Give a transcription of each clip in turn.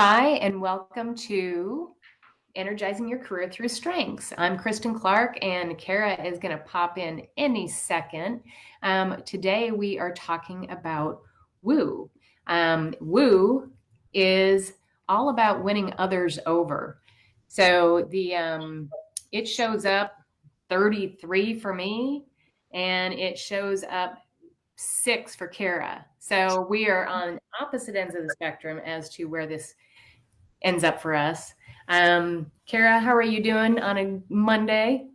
Hi, and welcome to Energizing Your Career Through Strengths. I'm Kristin Clark, and Cara is going to pop in any second. Today, we are talking about woo. Woo is all about winning others over. So it shows up 33 for me, and it shows up 6 for Cara. So we are on opposite ends of the spectrum as to where this ends up for us. Cara, how are you doing on a Monday?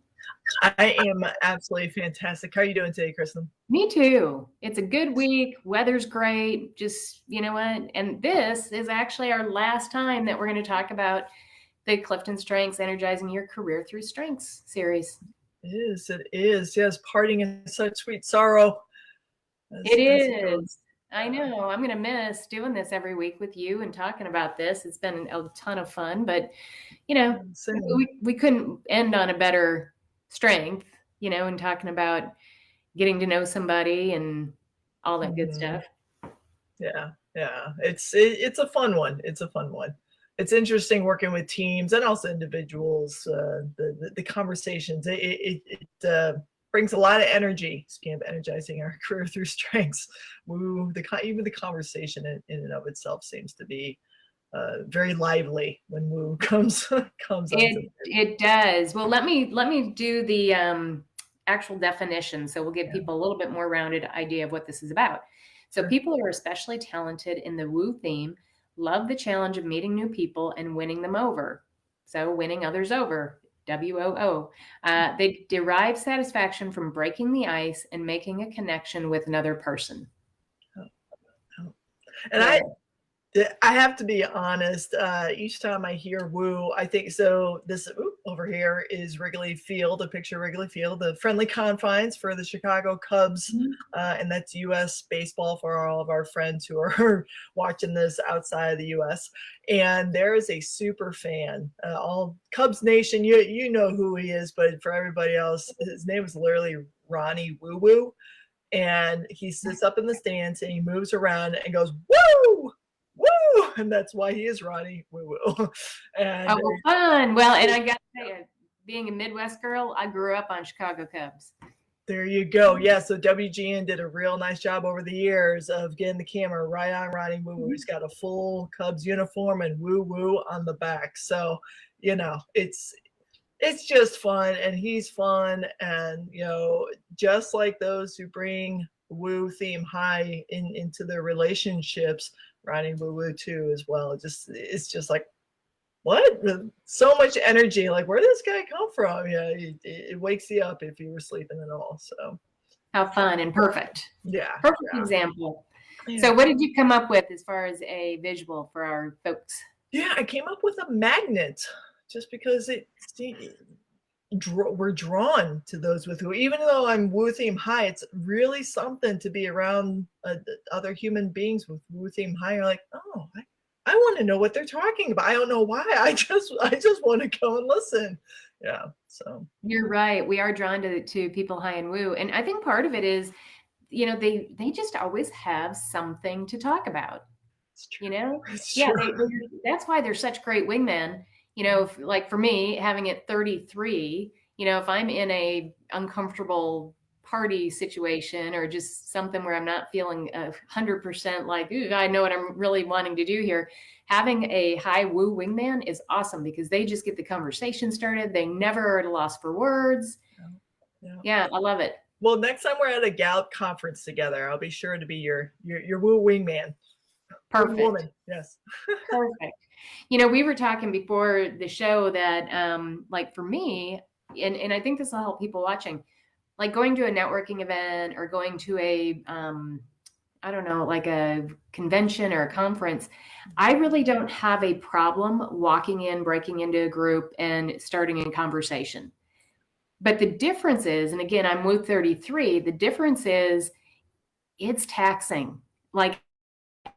I am absolutely fantastic. How are you doing today, Kristin? Me too. It's a good week. Weather's great. Just, you know what? And this is actually our last time that we're going to talk about the CliftonStrengths Energizing Your Career Through Strengths series. It is. Yes, parting in such sweet sorrow. It is. I know. I'm going to miss doing this every week with you and talking about this. It's been a ton of fun, but, we couldn't end on a better strength, and talking about getting to know somebody and all that good stuff. Yeah. It's a fun one. It's a fun one. It's interesting working with teams and also individuals. The conversations. It brings a lot of energy. Speaking of energizing our career through strengths, even the conversation in and of itself seems to be very lively when woo comes comes. It does. Well, let me do the actual definition, so we'll give people a little bit more rounded idea of what this is about. So people who are especially talented in the woo theme love the challenge of meeting new people and winning them over. So winning others over, WOO. They derive satisfaction from breaking the ice and making a connection with another person. And I have to be honest, each time I hear woo, I think so. This over here is Wrigley Field, a picture of Wrigley Field, the friendly confines for the Chicago Cubs. And that's U.S. baseball for all of our friends who are watching this outside of the U.S. And there is a super fan, all Cubs Nation, you know who he is, but for everybody else, his name is literally Ronnie Woo Woo. And he sits up in the stands and he moves around and goes, woo! Woo! And that's why he is Ronnie Woo Woo. And fun. Well, and I got to tell you, being a Midwest girl, I grew up on Chicago Cubs. There you go. Yeah, so WGN did a real nice job over the years of getting the camera right on Ronnie Woo Woo. He's got a full Cubs uniform and Woo Woo on the back. So, it's just fun, and he's fun, and just like those who bring woo theme high into their relationships, Ronnie Woo Woo too as well. It's just like, what? So much energy. Like, where did this guy come from? Yeah, it wakes you up if you were sleeping at all. So how fun and perfect. Perfect example. Yeah. So what did you come up with as far as a visual for our folks? Yeah, I came up with a magnet, just because we're drawn to those with who, even though I'm woo theme high, it's really something to be around other human beings with woo theme high. You're like, oh, I want to know what they're talking about. I don't know why. I just want to go and listen. Yeah. So you're right. We are drawn to people high in woo. And I think part of it is, they just always have something to talk about. That's why they're such great wingmen. Like for me, having it 33, if I'm in a uncomfortable party situation or just something where I'm not feeling 100% like, ooh, I know what I'm really wanting to do here, having a high woo wingman is awesome because they just get the conversation started. They never are at a loss for words. Yeah, I love it. Well, next time we're at a Gallup conference together, I'll be sure to be your woo wingman. Perfect. Woman. Yes. Perfect. We were talking before the show that, like for me, and I think this will help people watching, like going to a networking event or going to a, I don't know, like a convention or a conference, I really don't have a problem walking in, breaking into a group and starting a conversation. But the difference is, and again, I'm woo 33, the difference is it's taxing. Like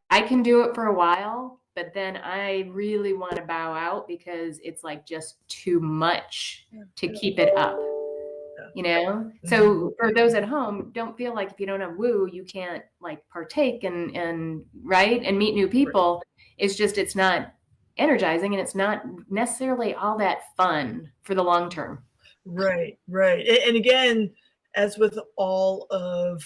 I can do it for a while, but then I really want to bow out because it's like just too much to keep it up, So for those at home, don't feel like if you don't have woo, you can't like partake and meet new people. It's just, it's not energizing, and it's not necessarily all that fun for the long term. Right, right. And again, as with all of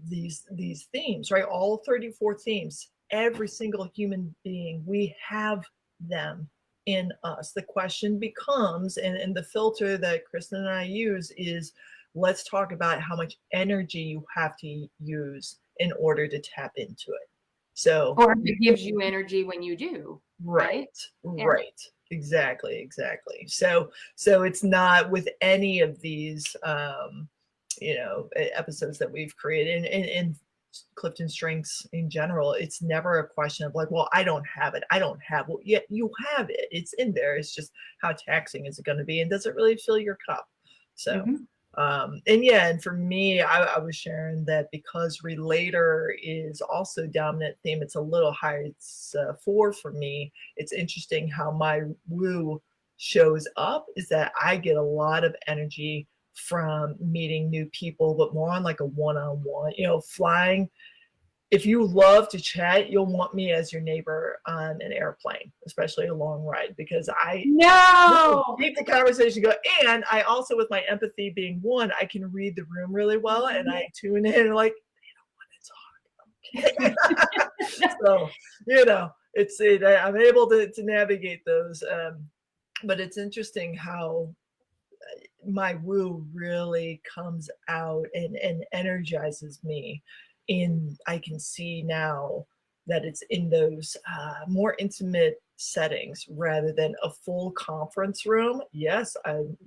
these themes, right? All 34 themes, every single human being, we have them in us. The question becomes, and the filter that Kristin and I use is, let's talk about how much energy you have to use in order to tap into it. So, Or it gives you energy when you do, right? right, Yeah. right. Exactly. So it's not with any of these episodes that we've created and CliftonStrengths in general, it's never a question of like, well, I don't have it. I don't have, well, yet you have it. It's in there. It's just how taxing is it going to be? And does it really fill your cup? So, Mm-hmm. and for me, I was sharing that because relator is also dominant theme, it's a little higher. It's 4 for me. It's interesting how my woo shows up is that I get a lot of energy from meeting new people, but more on like a one-on-one, flying. If you love to chat, you'll want me as your neighbor on an airplane, especially a long ride, because I will No. keep the conversation going. And I also, with my empathy being 1, I can read the room really well, and I tune in like, they don't want to talk. Okay. So, I'm able to navigate those. But it's interesting how my woo really comes out and energizes me. I can see now that it's in those more intimate settings rather than a full conference room. Yes,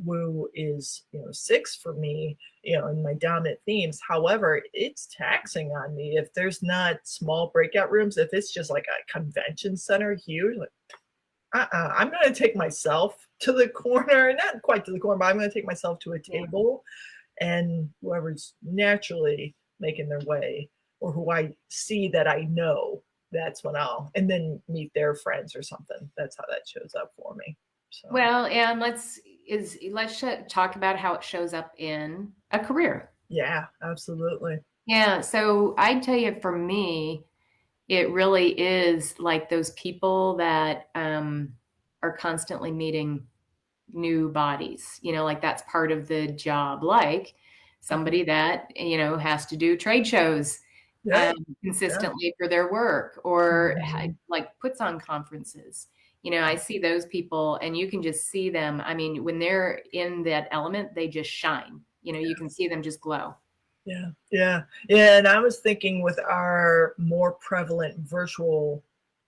woo is 6 for me, in my dominant themes. However, it's taxing on me if there's not small breakout rooms. If it's just like a convention center, huge, like, I'm going to take myself to the corner, not quite to the corner, but I'm going to take myself to a table, and whoever's naturally making their way or who I see that I know, that's when and then meet their friends or something. That's how that shows up for me. So. Well, and let's talk about how it shows up in a career. Yeah, absolutely. Yeah. So I'd tell you, for me, it really is like those people that are constantly meeting new bodies, like that's part of the job. Like somebody that, has to do trade shows Yeah. consistently for their work, or Mm-hmm. like puts on conferences. I see those people and you can just see them. I mean, when they're in that element, they just shine. You can see them just glow. Yeah. And I was thinking with our more prevalent virtual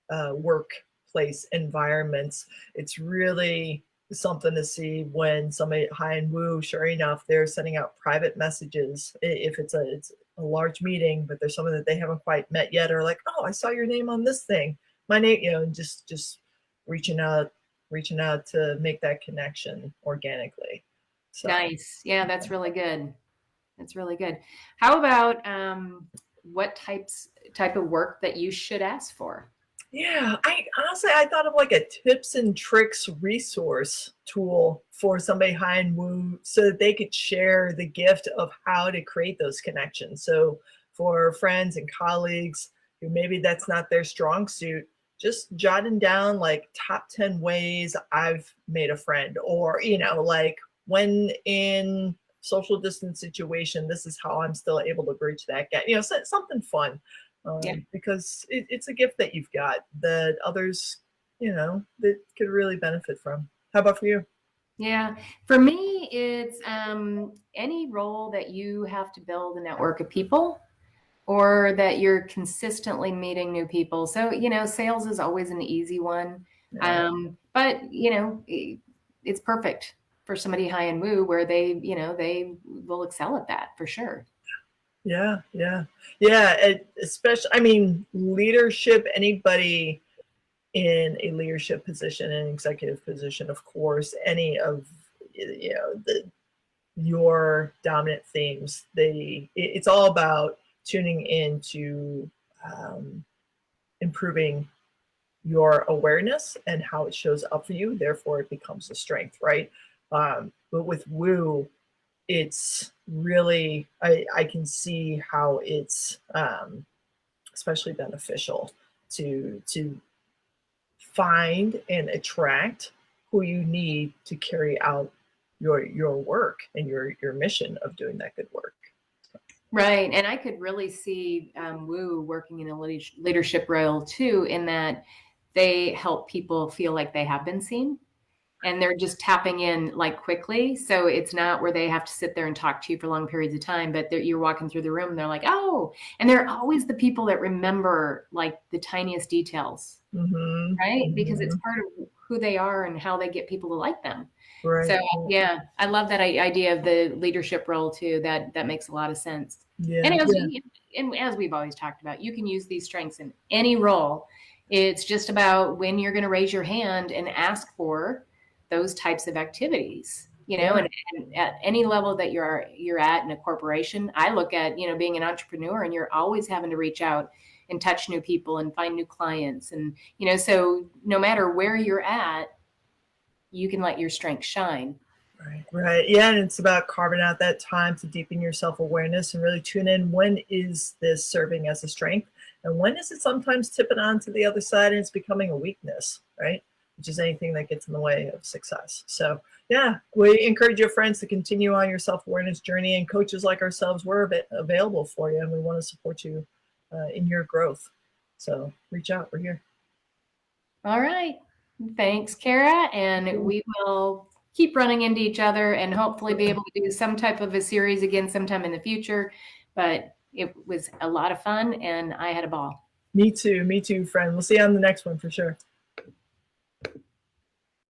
workplace environments, it's really something to see when somebody high and woo, sure enough, they're sending out private messages. If it's a large meeting, but there's someone that they haven't quite met yet, or like, oh, I saw your name on this thing, my name, just reaching out to make that connection organically. So Nice. Yeah, that's really good. That's really good. How about what type of work that you should ask for? yeah, I honestly I thought of like a tips and tricks resource tool for somebody high and woo so that they could share the gift of how to create those connections. So for friends and colleagues who maybe that's not their strong suit, just jotting down like top 10 ways I've made a friend, or like when in social distance situation, this is how I'm still able to bridge that gap. Something fun, Yeah. because it's a gift that you've got that others, that could really benefit from. How about for you? Yeah. For me, it's any role that you have to build a network of people, or that you're consistently meeting new people. So, sales is always an easy one. Yeah. But, it's perfect for somebody high and woo, where they will excel at that for sure. Yeah. Especially, I mean, leadership, anybody in a leadership position, an executive position, of course, any of, your dominant themes, it's all about tuning into improving your awareness and how it shows up for you. Therefore, it becomes a strength, right? But with woo, it's really, I can see how it's especially beneficial to find and attract who you need to carry out your work and your mission of doing that good work. Right. And I could really see Woo working in a leadership role too, in that they help people feel like they have been seen and they're just tapping in like quickly. So it's not where they have to sit there and talk to you for long periods of time, but you're walking through the room and they're like, oh, and they're always the people that remember like the tiniest details, Mm-hmm. right? Because Mm-hmm. it's part of who they are and how they get people to like them. Right. So yeah, I love that idea of the leadership role too. That makes a lot of sense. Yeah. And Yeah. as we've always talked about, you can use these strengths in any role. It's just about when you're going to raise your hand and ask for those types of activities. Yeah. And at any level that you're at in a corporation, I look at being an entrepreneur, and you're always having to reach out and touch new people and find new clients, and so no matter where you're at, you can let your strength shine. Right, right. Yeah, and it's about carving out that time to deepen your self-awareness and really tune in. When is this serving as a strength? And when is it sometimes tipping on to the other side and it's becoming a weakness, right? Which is anything that gets in the way of success. So yeah, we encourage your friends to continue on your self-awareness journey, and coaches like ourselves, we're available for you, and we want to support you in your growth. So reach out, we're here. All right. Thanks, Cara. And we will keep running into each other and hopefully be able to do some type of a series again sometime in the future. But it was a lot of fun and I had a ball. Me too, friend. We'll see you on the next one for sure.